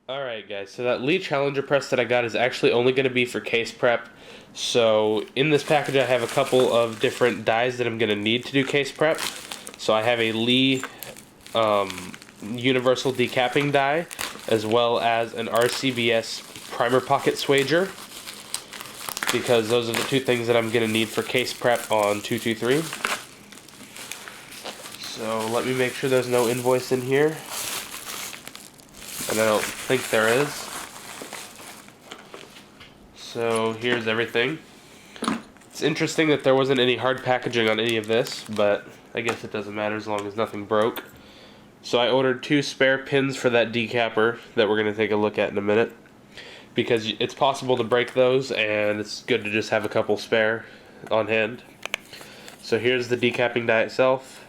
Alright guys, so that Lee Challenger press that I got is actually only going to be for case prep. So in this package I have a couple of different dyes that I'm going to need to do case prep. So I have a Lee Universal Decapping Dye, as well as an Rcbs Primer Pocket Swager, because those are the two things that I'm going to need for case prep on 223. So let me make sure there's no invoice in here. And I don't think there is. So here's everything. It's interesting that there wasn't any hard packaging on any of this, but I guess it doesn't matter as long as nothing broke. So I ordered 2 spare pins for that decapper that we're going to take a look at in a minute, because it's possible to break those and it's good to just have a couple spare on hand. So here's the decapping die itself.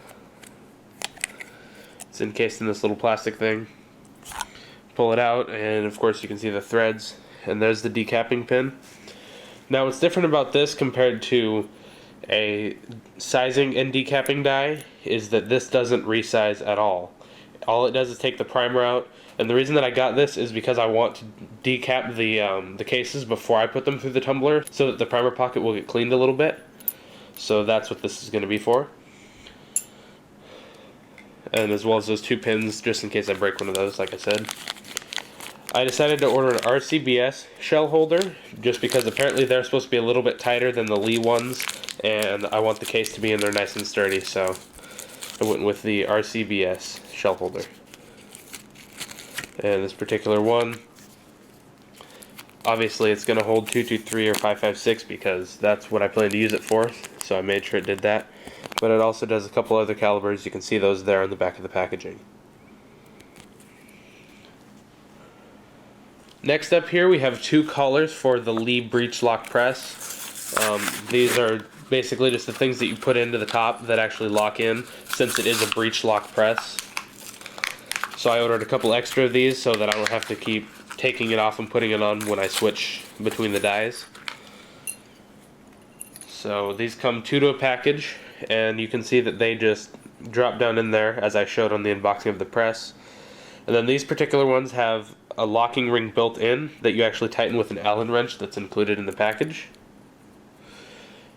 It's encased in this little plastic thing. Pull it out, and of course you can see the threads, and there's the decapping pin. Now what's different about this compared to a sizing and decapping die is that this doesn't resize at all. All it does is take the primer out, and the reason that I got this is because I want to decap the cases before I put them through the tumbler so that the primer pocket will get cleaned a little bit. So that's what this is going to be for. And as well as those 2 pins just in case I break one of those, like I said. I decided to order an Rcbs shell holder just because apparently they're supposed to be a little bit tighter than the Lee ones, and I want the case to be in there nice and sturdy, so I went with the Rcbs shell holder. And this particular one, obviously it's going to hold 223 or 556 because that's what I plan to use it for, so I made sure it did that. But it also does a couple other calibers. You can see those there on the back of the packaging. Next up here we have 2 collars for the Lee breech lock press. These are basically just the things that you put into the top that actually lock in, since it is a breech lock press. So I ordered a couple extra of these so that I don't have to keep taking it off and putting it on when I switch between the dies. So these come 2 to a package, and you can see that they just drop down in there as I showed on the unboxing of the press. And then these particular ones have a locking ring built in that you actually tighten with an Allen wrench that's included in the package.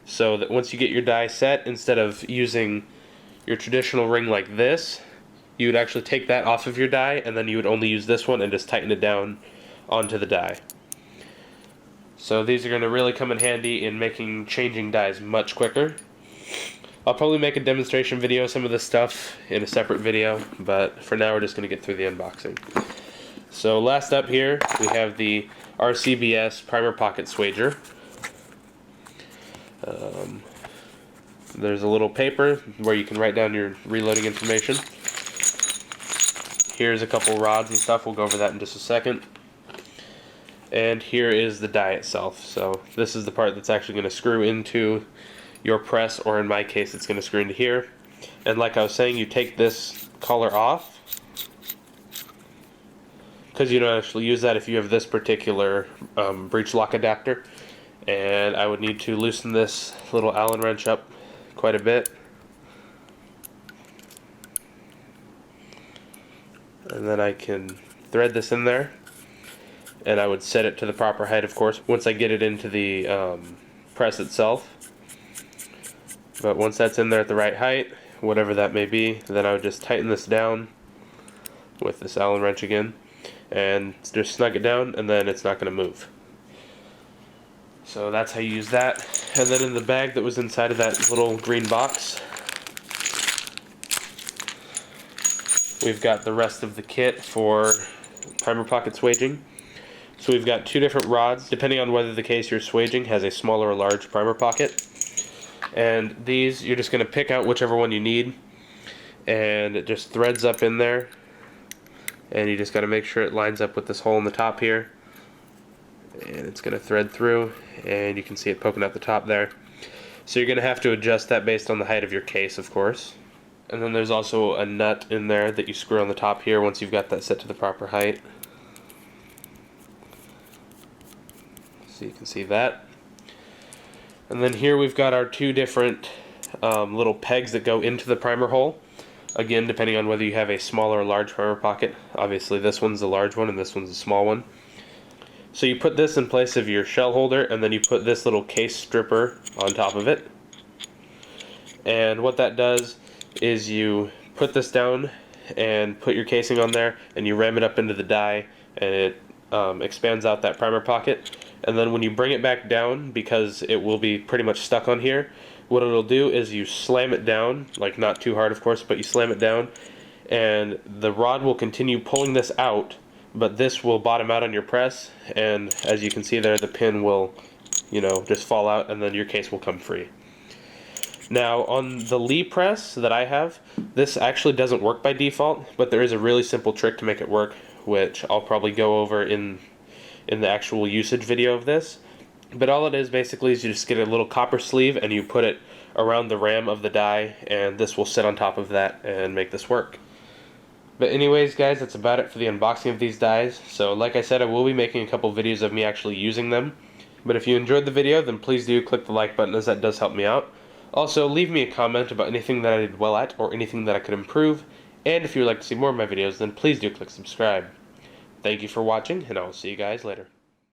So that once you get your die set, instead of using your traditional ring like this, you would actually take that off of your die, and then you would only use this one and just tighten it down onto the die. So these are going to really come in handy in making changing dies much quicker. I'll probably make a demonstration video of some of this stuff in a separate video, but for now we're just going to get through the unboxing. So last up here we have the Rcbs Primer Pocket Swager. There's a little paper where you can write down your reloading information. Here's a couple rods and stuff, we'll go over that in just a second. And here is the die itself. So this is the part that's actually going to screw into your press, or in my case it's going to screw into here. And like I was saying, you take this collar off, because you don't actually use that if you have this particular breech lock adapter. And I would need to loosen this little Allen wrench up quite a bit. And then I can thread this in there, and I would set it to the proper height, of course, once I get it into the press itself. But once that's in there at the right height, whatever that may be, then I would just tighten this down with this Allen wrench again, and just snug it down, and then it's not going to move. So that's how you use that. And then in the bag that was inside of that little green box, we've got the rest of the kit for primer pocket swaging. So we've got 2 different rods, depending on whether the case you're swaging has a small or a large primer pocket. And these, you're just going to pick out whichever one you need, and it just threads up in there, and you just got to make sure it lines up with this hole in the top here, and it's going to thread through, and you can see it poking out the top there. So you're going to have to adjust that based on the height of your case, of course. And then there's also a nut in there that you screw on the top here once you've got that set to the proper height. So you can see that. And then here we've got our 2 different little pegs that go into the primer hole. Again, depending on whether you have a small or large primer pocket. Obviously this one's the large one and this one's the small one. So you put this in place of your shell holder, and then you put this little case stripper on top of it. And what that does is you put this down and put your casing on there, and you ram it up into the die, and it expands out that primer pocket. And then when you bring it back down, because it will be pretty much stuck on here, what it'll do is you slam it down, like not too hard of course, but you slam it down, and the rod will continue pulling this out, but this will bottom out on your press, and as you can see there, the pin will, you know, just fall out, and then your case will come free. Now on the Lee press that I have, this actually doesn't work by default, but there is a really simple trick to make it work, which I'll probably go over in the actual usage video of this. But all it is basically is you just get a little copper sleeve and you put it around the ram of the die, and this will sit on top of that and make this work. But anyways guys, that's about it for the unboxing of these dies. So like I said, I will be making a couple videos of me actually using them. But if you enjoyed the video, then please do click the like button, as that does help me out. Also, leave me a comment about anything that I did well at or anything that I could improve. And if you would like to see more of my videos, then please do click subscribe. Thank you for watching, and I will see you guys later.